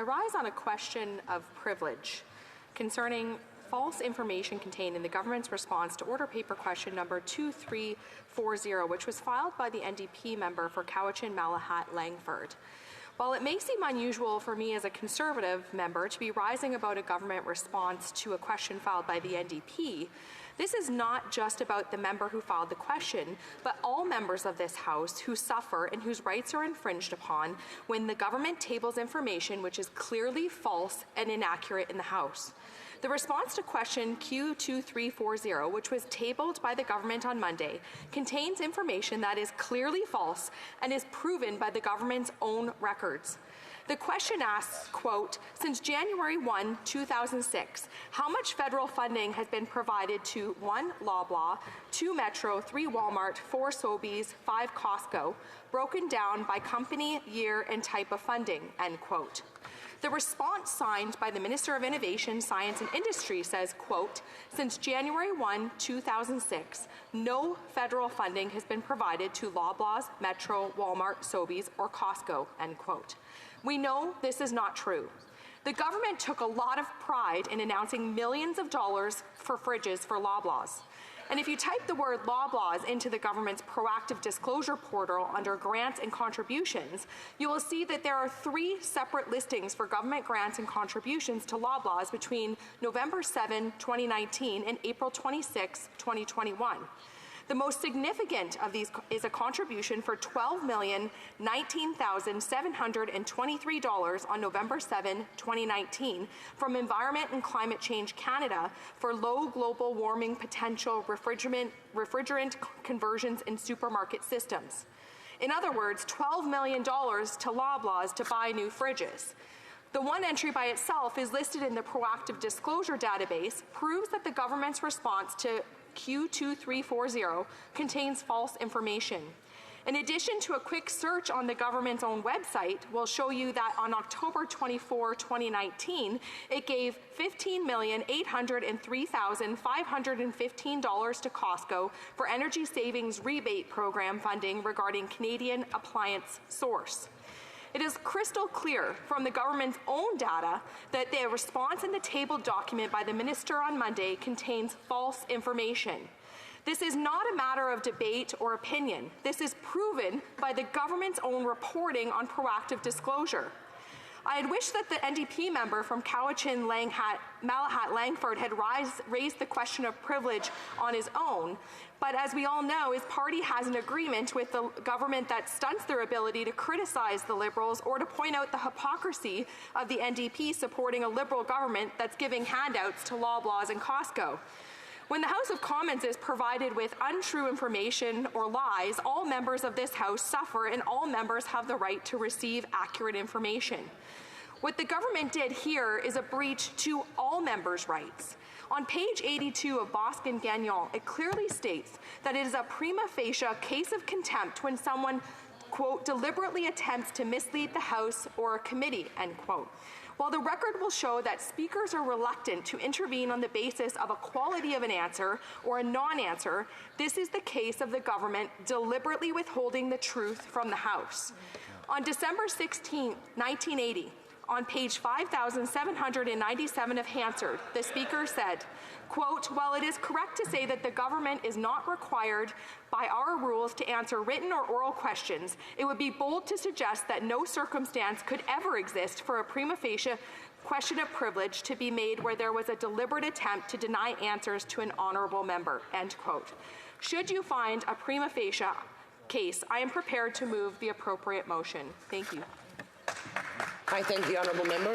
I rise on a question of privilege concerning false information contained in the government's response to order paper question number 2340, which was filed by the NDP member for Cowichan, Malahat, Langford. While it may seem unusual for me as a Conservative member to be rising about a government response to a question filed by the NDP, this is not just about the member who filed the question, but all members of this House who suffer and whose rights are infringed upon when the government tables information which is clearly false and inaccurate in the House. The response to question Q2340, which was tabled by the government on Monday, contains information that is clearly false and is proven by the government's own records. The question asks, quote, since January 1, 2006, how much federal funding has been provided to 1. Loblaw, 2. Metro, 3. Walmart, 4. Sobeys, 5. Costco, broken down by company, year, and type of funding, end quote. The response signed by the Minister of Innovation, Science and Industry says, quote, since January 1, 2006, no federal funding has been provided to Loblaws, Metro, Walmart, Sobeys, or Costco, end quote. We know this is not true. The government took a lot of pride in announcing millions of dollars for fridges for Loblaws. And if you type the word Loblaws into the government's proactive disclosure portal under grants and contributions, you will see that there are 3 separate listings for government grants and contributions to Loblaws between November 7, 2019 and April 26, 2021. The most significant of these is a contribution for $12,019,723 on November 7, 2019 from Environment and Climate Change Canada for low global warming potential refrigerant conversions in supermarket systems. In other words, $12 million to Loblaws to buy new fridges. The one entry by itself is listed in the proactive disclosure database, proves that the government's response to Q2340 contains false information. In addition to a quick search on the government's own website will show you that on October 24, 2019, it gave $15,803,515 to Costco for energy savings rebate program funding regarding Canadian appliance source. It is crystal clear from the government's own data that the response in the tabled document by the minister on Monday contains false information. This is not a matter of debate or opinion. This is proven by the government's own reporting on proactive disclosure. I had wished that the NDP member from Cowichan, Malahat, Langford had raised the question of privilege on his own, but as we all know, his party has an agreement with the government that stunts their ability to criticize the Liberals or to point out the hypocrisy of the NDP supporting a Liberal government that's giving handouts to Loblaws and Costco. When the House of Commons is provided with untrue information or lies, all members of this House suffer and all members have the right to receive accurate information. What the government did here is a breach to all members' rights. On page 82 of Boston Gagnon, it clearly states that it is a prima facie case of contempt when someone, quote, deliberately attempts to mislead the House or a committee, end quote. While the record will show that speakers are reluctant to intervene on the basis of a quality of an answer or a non-answer, this is the case of the government deliberately withholding the truth from the House. On December 16, 1980, on page 5,797 of Hansard, the Speaker said, quote, while it is correct to say that the government is not required by our rules to answer written or oral questions, it would be bold to suggest that no circumstance could ever exist for a prima facie question of privilege to be made where there was a deliberate attempt to deny answers to an honourable member, end quote. Should you find a prima facie case, I am prepared to move the appropriate motion. Thank you. I thank the honourable member.